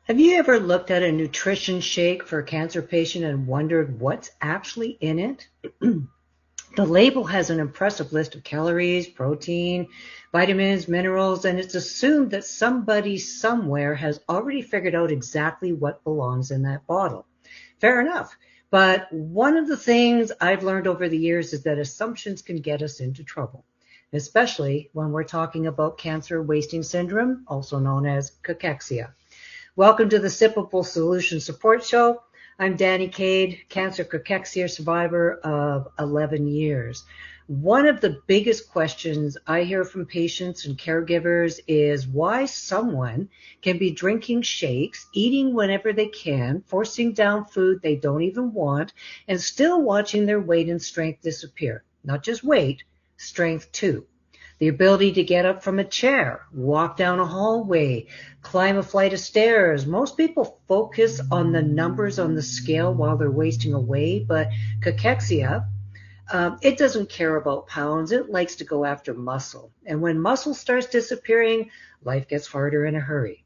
Have you ever looked at a nutrition shake for a cancer patient and wondered what's actually in it? The label has an impressive list of calories, protein, vitamins, minerals, and it's assumed that somebody somewhere has already figured out exactly what belongs in that bottle. Fair enough. But one of the things I've learned over the years is that assumptions can get us into trouble, especially when we're talking about cancer wasting syndrome, also known as cachexia. Welcome to the Sippable Solution Support Show. I'm Danny Cade, cancer cachexia survivor of 11 years. One of the biggest questions I hear from patients and caregivers is why someone can be drinking shakes, eating whenever they can, forcing down food they don't even want, and still watching their weight and strength disappear. Not just weight, strength too. The ability to get up from a chair, walk down a hallway, climb a flight of stairs. Most people focus on the numbers on the scale while they're wasting away, but cachexia, it doesn't care about pounds. It likes to go after muscle. And when muscle starts disappearing, life gets harder in a hurry.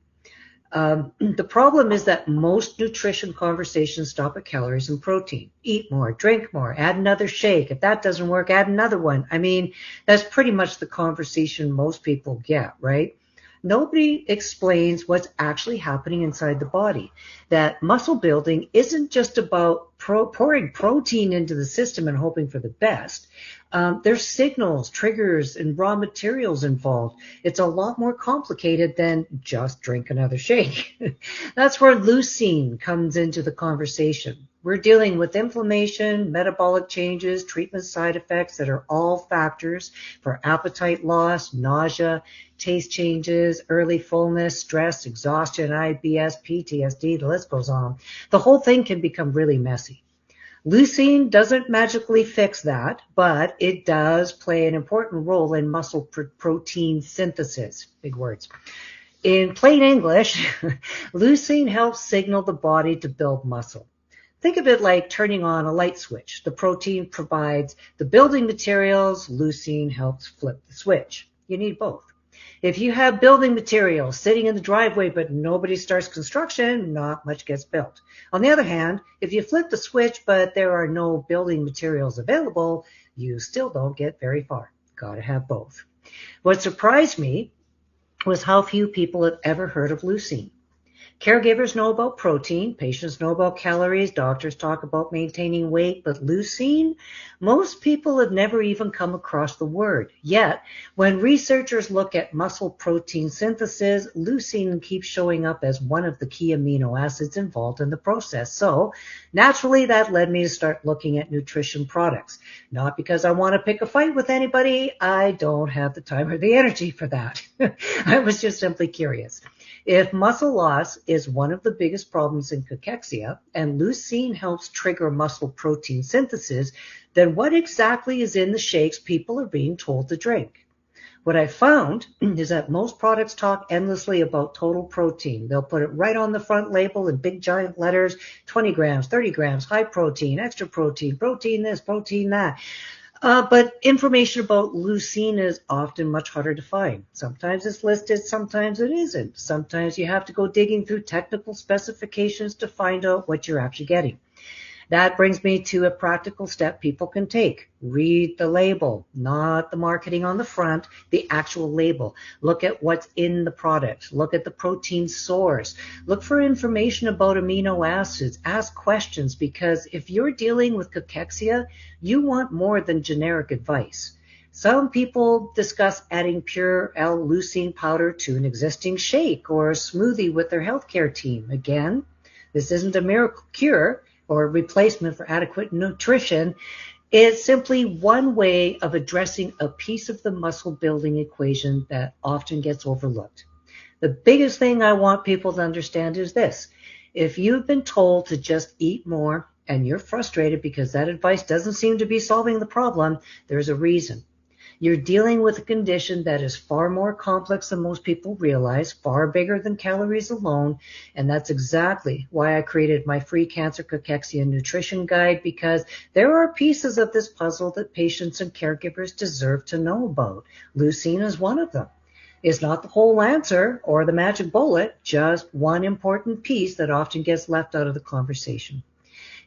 The problem is that most nutrition conversations stop at calories and protein. Eat more, drink more, add another shake. If that doesn't work, add another one. I mean, that's pretty much the conversation most people get, right? Nobody explains what's actually happening inside the body. That muscle building isn't just about pouring protein into the system and hoping for the best. There's signals, triggers, and raw materials involved. It's a lot more complicated than just drink another shake. That's where leucine comes into the conversation. We're dealing with inflammation, metabolic changes, treatment side effects that are all factors for appetite loss, nausea, taste changes, early fullness, stress, exhaustion, IBS, PTSD, the list goes on. The whole thing can become really messy. Leucine doesn't magically fix that, but it does play an important role in muscle protein synthesis. Big words. In plain English, leucine helps signal the body to build muscle. Think of it like turning on a light switch. The protein provides the building materials, leucine helps flip the switch. You need both. If you have building materials sitting in the driveway but nobody starts construction, not much gets built. On the other hand, if you flip the switch but there are no building materials available, you still don't get very far. Gotta have both. What surprised me was how few people have ever heard of leucine. Caregivers know about protein, patients know about calories, doctors talk about maintaining weight, but leucine, most people have never even come across the word. Yet, when researchers look at muscle protein synthesis, leucine keeps showing up as one of the key amino acids involved in the process. So, naturally, that led me to start looking at nutrition products. Not because I want to pick a fight with anybody, I don't have the time or the energy for that. I was just simply curious. If muscle loss is one of the biggest problems in cachexia and leucine helps trigger muscle protein synthesis, then what exactly is in the shakes people are being told to drink? What I found is that most products talk endlessly about total protein. They'll put it right on the front label in big giant letters, 20 grams, 30 grams, high protein, extra protein, protein this, protein that. But information about leucine is often much harder to find. Sometimes it's listed, sometimes it isn't. Sometimes you have to go digging through technical specifications to find out what you're actually getting. That brings me to a practical step people can take. Read the label, not the marketing on the front, the actual label. Look at what's in the product. Look at the protein source. Look for information about amino acids. Ask questions, because if you're dealing with cachexia, you want more than generic advice. Some people discuss adding pure L-leucine powder to an existing shake or a smoothie with their healthcare team. Again, this isn't a miracle cure or replacement for adequate nutrition. It's simply one way of addressing a piece of the muscle building equation that often gets overlooked. The biggest thing I want people to understand is this. If you've been told to just eat more and you're frustrated because that advice doesn't seem to be solving the problem, there's a reason. You're dealing with a condition that is far more complex than most people realize, far bigger than calories alone, and that's exactly why I created my free Cancer Cachexia Nutrition Guide, because there are pieces of this puzzle that patients and caregivers deserve to know about. Leucine is one of them. is not the whole answer or the magic bullet, just one important piece that often gets left out of the conversation.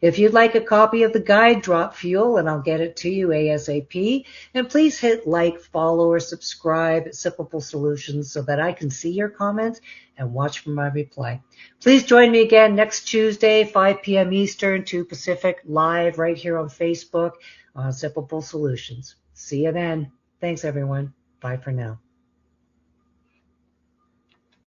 If you'd like a copy of the guide, drop fuel and I'll get it to you ASAP. And please hit like, follow, or subscribe at Sippable Solutions so that I can see your comments and watch for my reply. Please join me again next Tuesday, 5 p.m. Eastern, 2 Pacific, live right here on Facebook on Sippable Solutions. See you then. Thanks, everyone. Bye for now.